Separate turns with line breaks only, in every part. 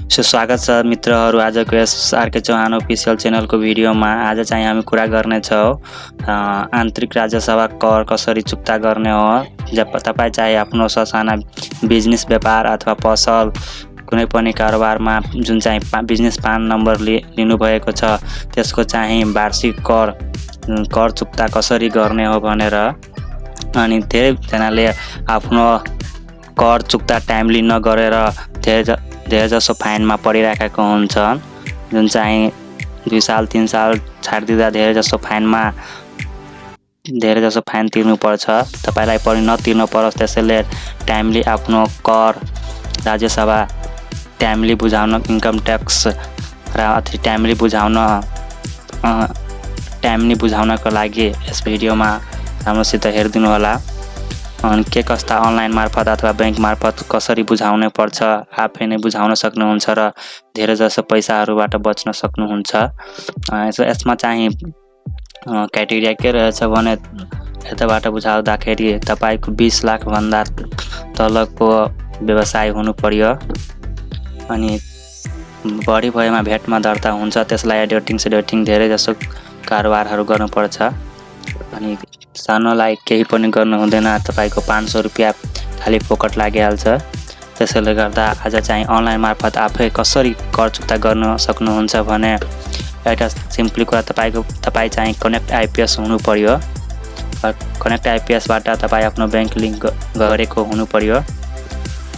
स्वागत छ मित्रहरू। आजको यस आरके चौहान अफिसियल च्यानलको भिडियोमा आज चाहिँ हामी कुरा गर्नेछौँ आन्तरिक राज्य सभा कर कसरी चुक्ता गर्ने हो। जब तपाईँ चाहिँ आफ्नो ससाना बिजनेस व्यापार अथवा पसल कुनै पनि कारोबारमा जुन चाहिँ बिजनेस पान नम्बर लिनुभएको छ त्यसको चाहिँ वार्षिक कर चुक्ता कसरी गर्ने हो भनेर, अनि धेरैजनाले आफ्नो कर चुक्ता टाइमली नगरेर धेरै जसो फाइनमा परिराखेको हुन्छ। जुन चाहिँ 2 साल 3 साल छाडिदिँदा धेरै जसो फाइन तिर्नुपर्छ। तपाईलाई पनि नतिर्नु परोस् त्यसैले टाइमली आफ्नो कर राज्य सभा टाइमली बुझाउन, इन्कम ट्याक्स र टाइमली बुझाउनको लागि यस भिडियोमा राम्रोसित हेरिदिनु होला। अनि के कस्ता अनलाइन मार्फत अथवा बैंक मार्फत कसरी बुझाउनु पर्छ, आफै नै बुझाउन सक्नुहुन्छ र धेरै जसो पैसाहरूबाट बच्न सक्नुहुन्छ। यसमा चाहिँ क्राइटेरिया के रहेछ भने यताबाट बुझाउँदाखेरि तपाईको 20 लाख भन्दा तलको व्यवसाय हुनु पर्यो, अनि बढी भएमा भेटमा दर्ता हुन्छ। त्यसलाई एडिटिङ धेरै जसो कारोबारहरू गर्नुपर्छ, अनि सानोलाई केही पनि गर्नु हुँदैन। तपाईको 500 रुपैयाँ खाली फोकट लागिहाल्छ। त्यसैले गर्दा आज चाहिँ अनलाइन मार्फत आफै कसरी कर चुक्ता गर्न सक्नुहुन्छ भने एउटा सिम्पली कुरा, तपाईँ चाहिँ कनेक्ट आइपिएस हुनु पर्यो। कनेक्ट आइपिएसबाट तपाईँ आफ्नो बैंक लिङ्क गरेको हुनु पर्यो।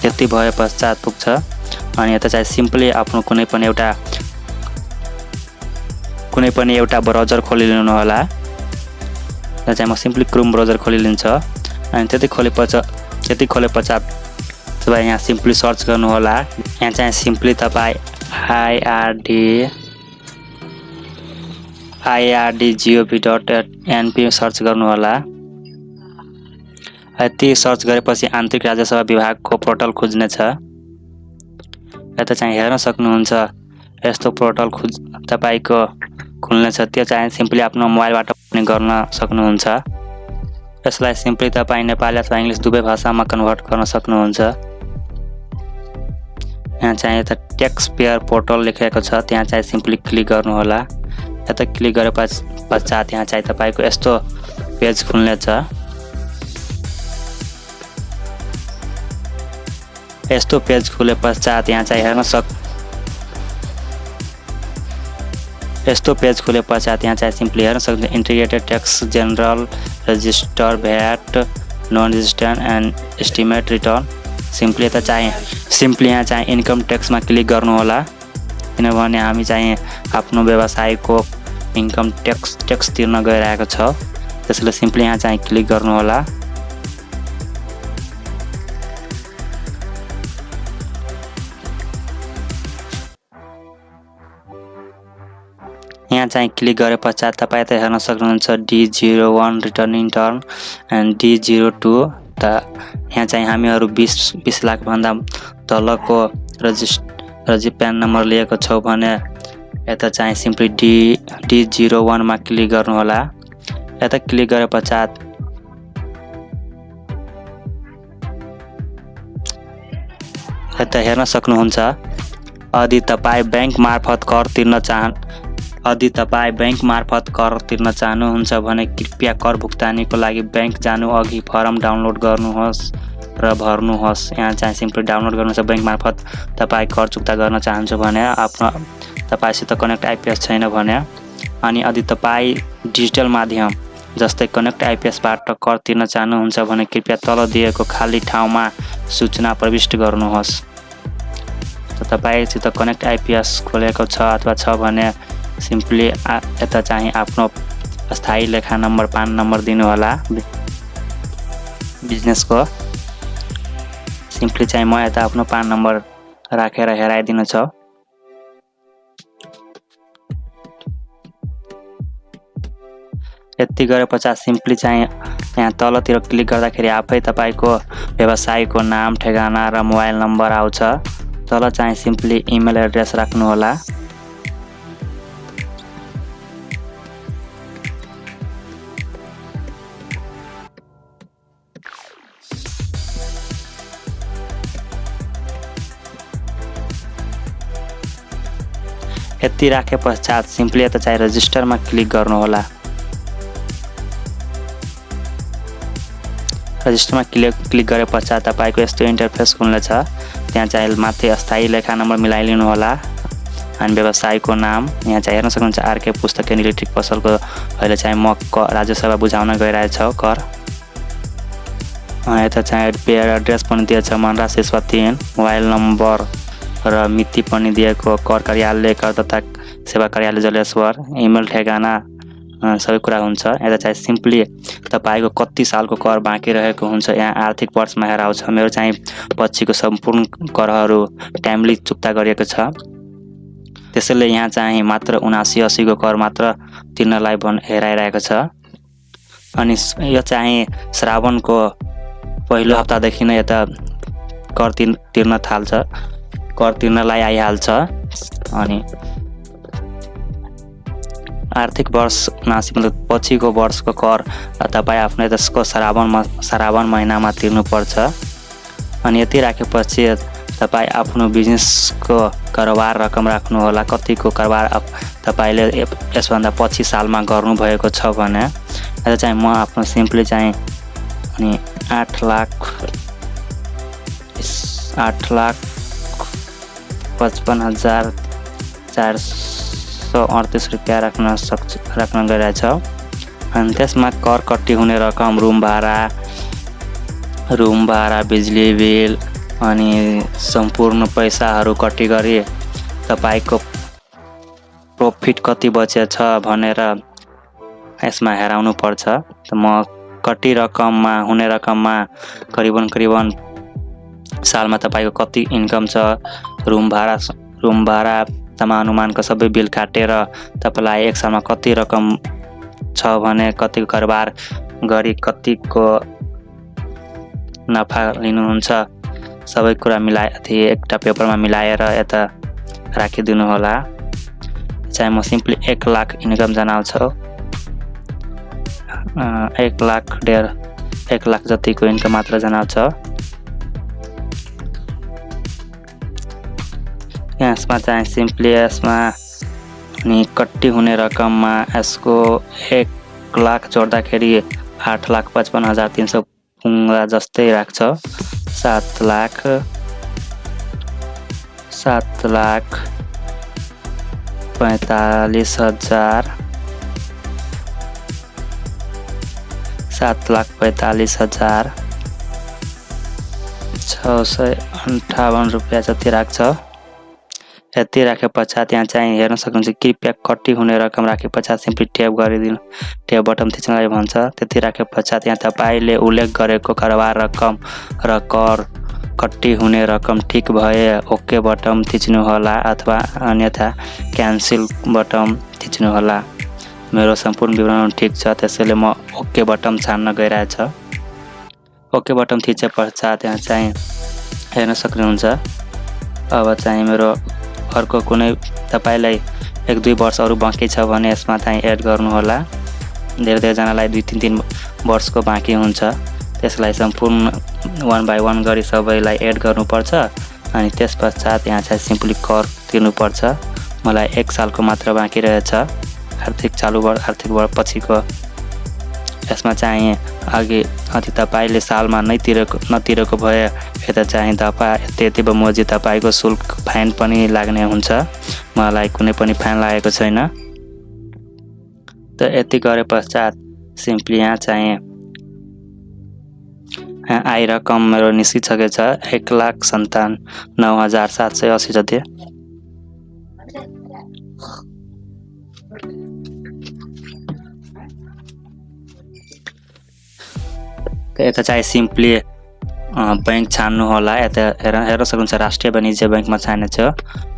त्यति भए पश्चात पुग्छ। अनि यता चाहिँ सिम्पली आफ्नो कुनै पनि एउटा ब्राउजर खोलिलिनु होला। चाहिँ म सिम्पली क्रोम ब्राउजर खोलिलिन्छु, अनि त्यति खोले पश्चात तपाईँ यहाँ सिम्पली सर्च गर्नु होला। यहाँ चाहिँ सिम्पली तपाईँ irdgov.np सर्च गर्नु होला। यति सर्च गरेपछि आन्तरिक राज्य सभा विभागको पोर्टल खुज्नेछ। यता चाहिँ हेर्न सक्नुहुन्छ यस्तो पोर्टल तपाईको खुल्नेछ। त्यो चाहिँ सिम्पली आफ्नो मोबाइलबाट पनि गर्न सक्नुहुन्छ। यसलाई सिम्पली तपाईँ नेपाली अथवा इङ्ग्लिस दुवै भाषामा कन्भर्ट गर्न सक्नुहुन्छ। यहाँ चाहिँ यता ट्याक्स पेयर पोर्टल लेखेको छ, त्यहाँ चाहिँ सिम्पली क्लिक गर्नु होला। यता क्लिक गरे पश्चात यहाँ चाहिँ तपाईको यस्तो पेज खुल्नेछ। यस्तो पेज खुले पश्चात यहाँ चाहिँ सिम्पली हेर्न सक्नुहुन्छ integrated tax general register VAT non registrant and estimate return. Simply यहाँ चाहिँ इन्कम ट्याक्समा क्लिक गर्नु होला, किनभने हामी चाहिँ आफ्नो व्यवसायको इन्कम ट्याक्स तिर्न गइरहेको छ। त्यसैले सिम्पली यहाँ चाहिँ क्लिक गर्नु होला। यहाँ चाहिँ क्लिक गरे पश्चात तपाईँ त हेर्न सक्नुहुन्छ D01 returning turn and D02। त यहाँ चाहिँ हामीहरू 20 लाख भन्दा तलको रजिस्ट्रेसन नम्बर लिएको छौँ भने यता चाहिँ सिम्पली D01 मा क्लिक गर्नु होला। यता क्लिक गरे पश्चात यता हेर्न सक्नुहुन्छ यदि तपाईँ बैंक मार्फत कर तिर्न चाहनुहुन्छ भने कृपया कर भुक्तानीको लागि बैंक जानु अघि फर्म डाउनलोड गर्नुहोस् र भर्नुहोस्। यहाँ चाहिँ सिम्पली डाउनलोड गर्नुहोस्। बैंक मार्फत तपाईँ कर चुक्ता गर्न चाहन्छ भने तपाईसित कनेक्ट आइपिएस छैन भने, अनि यदि तपाईँ डिजिटल माध्यम जस्तै कनेक्ट आइपिएसबाट कर तिर्न चाहनुहुन्छ भने कृपया तल दिएको खाली ठाउँमा सूचना प्रविष्ट गर्नुहोस्। तपाईसित कनेक्ट आइपिएस खोलेको छ अथवा छ भने सिम्पली यता चाहिँ आफ्नो स्थायी लेखा नम्बर पान नम्बर दिनु होला बिजनेसको। सिम्पली चाहिँ म यता आफ्नो पान नम्बर राखेर हेराइदिनु छ। यति गरे पश्चात सिम्पली चाहिँ यहाँ तलतिर क्लिक गर्दाखेरि आफै तपाईको व्यवसायको नाम, ठेगाना र मोबाइल नम्बर आउँछ। तल चाहिँ सिम्पली इमेल एड्रेस राख्नु होला। यति राखे पश्चात सिम्पली यता चाहिँ रजिस्टरमा क्लिक गर्नु होला। रजिस्टरमा क्लिक गरे पश्चात तपाईको यस्तो इन्टरफेस खुल्नेछ। त्यहाँ चाहिँ माथि अस्थायी लेखा नम्बर मिलाइलिनु होला अनि व्यवसायको नाम यहाँ चाहिँ हेर्न सक्नुहुन्छ आरके पुस्तक एन्ड इलेक्ट्रिक पसलको अहिले चाहिँ म राज्य सेवा बुझाउन गइरहेछ कर। यता चाहिँ पेयर एड्रेस पनि दिएछ मनराज एसवा 3, मोबाइल नम्बर र मिति पनि दिएको, कर कार्यालय करदाता सेवा कार्यालय जलेश्वर, इमेल ठेगाना सबै कुरा हुन्छ। यता चाहिँ सिम्पली तपाईको कति सालको कर बाँकी रहेको हुन्छ यहाँ आर्थिक वर्षमा हेर आउँछ। मेरो चाहिँ पछिको सम्पूर्ण करहरू टाइमली चुक्ता गरिएको छ, त्यसैले यहाँ चाहिँ मात्र 79-80 को कर मात्र तिर्नलाई हेराइरहेको छ। अनि यो चाहिँ श्रावणको पहिलो हप्तादेखि नै यता कर तिर्न थाल्छ, कर तिर्नलाई आइहाल्छ। अनि आर्थिक वर्ष 79 मतलब पछिको वर्षको कर तपाईँ आफ्नो त्यसको श्रावण महिनामा तिर्नुपर्छ। अनि यति राखेपछि तपाईँ आफ्नो बिजनेसको कारोबार रकम राख्नु होला, कतिको कारोबार तपाईले यसभन्दा पछि सालमा गर्नुभएको छ भने। यता चाहिँ म आफ्नो सिम्पली चाहिँ अनि 8,55,438 रुपियाँ राख्न गइरहेछ। अनि त्यसमा कर कट्टी हुने रकम रुम भाडा बिजुली बिल अनि सम्पूर्ण पैसाहरू कट्टी गरी तपाईको प्रॉफिट कति बचेछ भनेर यसमा हेराउनु पर्छ। त म कट्टी रकममा हुने रकममा करिबन सालमा तपाईको कति इन्कम छ, रुम भाडा अनुमानको सबै बिल काटेर तपाईलाई एक सालमा कति रकम छ भने कतिको कारोबार गरी कतिको नफा लिनुहुन्छ सबै कुरा एउटा पेपरमा मिलाएर यता राखिदिनु होला। चाहिँ म सिम्पली 1 लाख इन्कम जनाउँछु, 1 लाख जतिको इन्कम मात्र जनाउँछ। यसमा चाहिँ सिम्पली यसमा अनि कट्टी हुने रकममा यसको 1 लाख जोड्दाखेरि 8,55,300 पुग्ला जस्तै राख्छ। 7,45,000 7,45,658 रुपियाँ जति राख्छ। यति राखे पश्चात यहाँ चाहिँ हेर्न सक्नुहुन्छ कृपया कट्टी हुने रकम राखे पश्चात सिम्पली ट्याप गरिदिनु, ट्याप बटन थिच्नलाई भन्छ। त्यति राखे पश्चात यहाँ तपाईले उल्लेख गरेको कारोबार रकम र कर कट्टी हुने रकम ठीक भए ओके बटन थिच्नु होला अथवा अन्यथा क्यान्सल बटन थिच्नु होला। मेरो सम्पूर्ण विवरण ठीक छ त्यसैले म ओके बटन छान्न गइरहेछ। ओके बटन थिचे पश्चात यहाँ चाहिँ हेर्न सक्नुहुन्छ अब चाहिँ मेरो अर्को कुनै तपाईलाई 1-2 वर्ष अरु बाँकी छ भने यसमा चाहिँ एड गर्नु होला। धेरै जनालाई 2-3 वर्षको बाँकी हुन्छ, त्यसलाई सम्पूर्ण 1 बाइ 1 गरी सबैलाई एड गर्नुपर्छ। अनि त्यस पश्चात यहाँ चाहिँ सिम्पली कर तिर्नुपर्छ। मलाई 1 सालको मात्र बाँकी रहेछ आर्थिक वर्ष पछिको। यसमा चाहिँ अघि तपाईले सालमा नतिरेको भए यता चाहिँ त्यति बमोजिम तपाईको शुल्क फाइन पनि लाग्ने हुन्छ। मलाई कुनै पनि फाइन लागेको छैन। त यति गरे पश्चात सिम्पली यहाँ चाहिँ आय रकम मेरो निस्किसकेको छ 1,97,780 जति। यता चाहिँ सिम्पली बैंक छान्नु होला। यता हेर्न सक्नुहुन्छ राष्ट्रिय वाणिज्य बैंकमा छान्ने छ।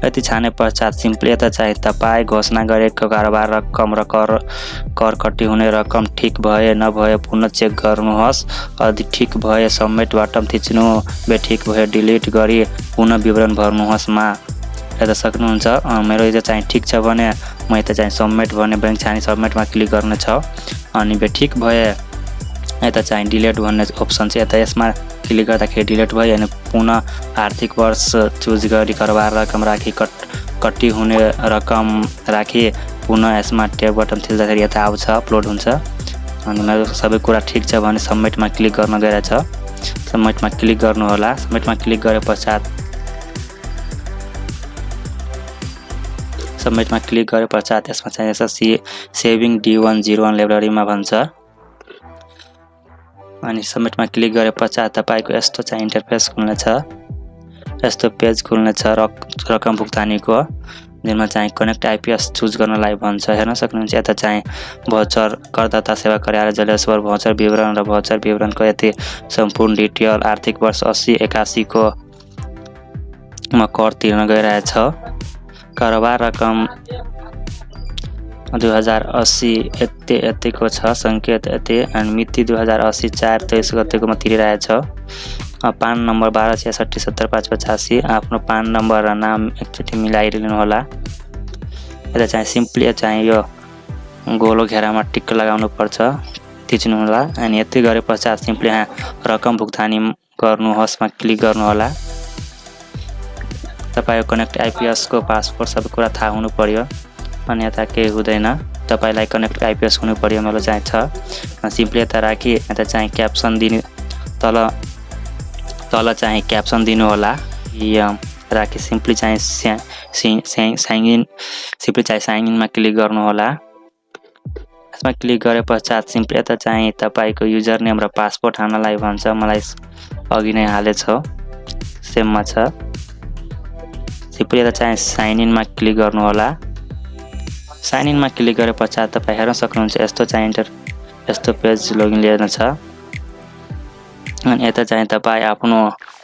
यति छाने पश्चात सिम्पली यता चाहिँ तपाईँ घोषणा गरेको कारोबार रकम र कर कट्टी हुने रकम ठीक भए नभए पुनः चेक गर्नुहोस्। यदि ठीक भए सबमिट बटन थिच्नु, बेठिक भए डिलिट गरी पुनः विवरण भर्नुहोस् मा यता सक्नुहुन्छ। मेरो यता चाहिँ ठीक छ भने म यता चाहिँ सबमिट भन्ने बैंक छानी सबमिटमा क्लिक गर्ने छ। अनि बेठिक भए यता चाहिँ डिलिट भन्ने अप्सन छ, यता यसमा क्लिक गर्दाखेरि डिलिट भयो। अनि पुनः आर्थिक वर्ष चुज गरी कारोबार रकम राखी कट्टी हुने रकम राखी पुनः यसमा ट्याग बटन थिच्दाखेरि यता आउँछ, अपलोड हुन्छ। अनि मेरो सबै कुरा ठिक छ भने सबमिटमा क्लिक गर्न गइरहेछ। सबमिटमा क्लिक गर्नु होला। सबमिटमा क्लिक गरे पश्चात यसमा चाहिँ यसो सेभिङ D101 लाइब्रेरीमा भन्छ। अनि सबमिटमा क्लिक गरे पश्चात तपाईको यस्तो चाहिँ इन्टरफेस खुल्नेछ। यस्तो पेज खुल्नेछ रकम भुक्तानीको, जसमा चाहिँ कनेक्ट आइपीएस चुज गर्नलाई भन्छ। हेर्न सक्नुहुन्छ यता चाहिँ भाउचर करदाता सेवा कार्यालय जलेश्वर भाउचर विवरण र भाउचर विवरणको यति सम्पूर्ण डिटेल आर्थिक वर्ष 80-81 को मा कर तिर्न गइरहेछ। कारोबार रकम 2080 यतिको छ, संकेत यति अनि मिति 2080 4/23 गतेकोमा तिरिरहेछ। पान नम्बर 1266700585 आफ्नो पान नम्बर र नाम एकचोटि मिलाइदिनु होला। यता चाहिँ सिम्पली चाहिँ यो गोलो घेरामा टिक लगाउनु पर्छ, थिच्नु होला। अनि यति गरे पश्चात सिम्पली रकम भुक्तानी गर्नुहोस्मा क्लिक गर्नु होला। तपाईको कनेक्ट आइपीएस को पासपोर्ट सबै कुरा थाहा हुनु पर्यो, अनि यता केही हुँदैन। तपाईलाई कनेक्ट आइपीएस हुनु पर्यो, मेरो चाहिँ छ। सिम्पली यता राखी यता चाहिँ क्याप्सन दिनु, तल चाहिँ क्याप्सन दिनु होला। राखी सिम्पली चाहिँ साइन इनमा क्लिक गर्नु होला। यसमा क्लिक गरे पश्चात सिम्पली यता चाहिँ तपाईको युजर नेम र पासपोर्ट हाल्नलाई भन्छ। मलाई अघि नै हालेछ, सेममा छ। सिम्पली यता चाहिँ साइन इनमा क्लिक गर्नु होला। साइन इनमा क्लिक गरे पश्चात तपाई हेर्न सक्नुहुन्छ यस्तो चाहिँ यस्तो पेज लगइन लिएर छ। अनि यता चाहिँ तपाई आफ्नो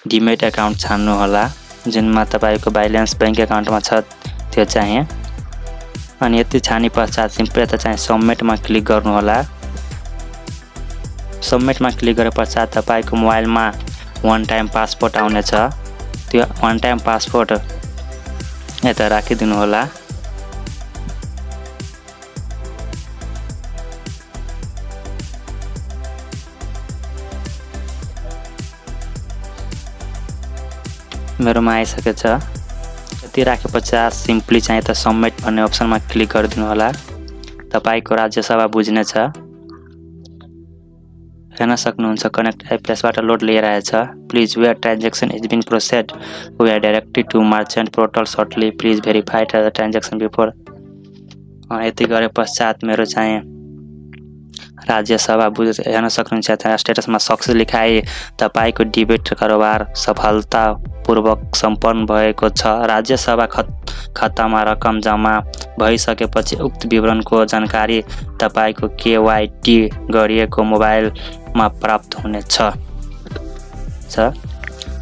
डिमेट अकाउन्ट छान्नु होला, जुनमा तपाईको ब्यालेन्स बैंक अकाउन्टमा छ त्यो चाहिँ। अनि यति छानी पश्चात सिम्पली यता चाहिँ सबमिटमा क्लिक गर्नु होला। सबमिटमा क्लिक गरे पश्चात तपाईको मोबाइलमा वन टाइम पासपोर्ट आउनेछ। त्यो वन टाइम पासपोर्ट यता राखिदिनु होला। मेरोमा आइसकेछ। यति राखे पश्चात सिम्पली चाहिँ यता सबमिट भन्ने अप्सनमा क्लिक गरिदिनु होला। तपाईको राज्य सभा बुझ्नेछ। हेर्न सक्नुहुन्छ कनेक्ट आइपीएसबाट लोड लिइरहेछ। Please where transaction is been processed, we are directed to merchant portal shortly, please verify the transaction before. यति गरे पश्चात मेरो चाहिँ राज्य सभा हेर्न सक्नुहुन्छ त्यहाँ स्टेटसमा सक्सेस लेखाए तपाईको डिबेट कारोबार सफलतापूर्वक सम्पन्न भएको छ। राज्य सभा खातामा रकम जम्मा भइसकेपछि उक्त विवरणको जानकारी तपाईको केवाईटी गरिएको मोबाइलमा प्राप्त हुनेछ।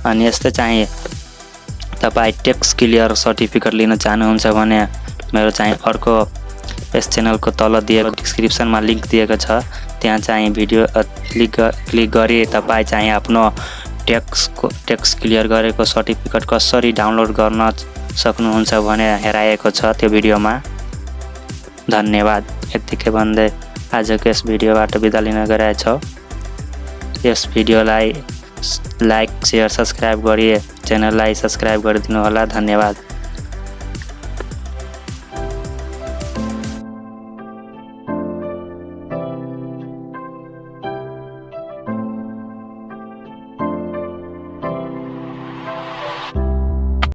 अनि यस्तै चाहिँ तपाई ट्याक्स क्लियर सर्टिफिकेट लिन चाहनुहुन्छ भने मेरो चाहिँ अर्को यस च्यानलको तल दिएको डिस्क्रिप्सनमा लिंक दिएको छ, त्यहाँ चाहिँ भिडियो क्लिक गरी तपाई चाहिँ आफ्नो ट्याक्स क्लियर गरेको सर्टिफिकेट कसरी डाउनलोड गर्न सक्नुहुन्छ भने हेराएको छ त्यो भिडियोमा। धन्यवाद। यतिकै भन्दै आजको यस भिडियोबाट बिदा लिन गइरहेछौँ। यस भिडियोलाई लाइक शेयर सब्स्क्राइब गरी च्यानललाई सब्स्क्राइब गरिदिनु होला। धन्यवाद।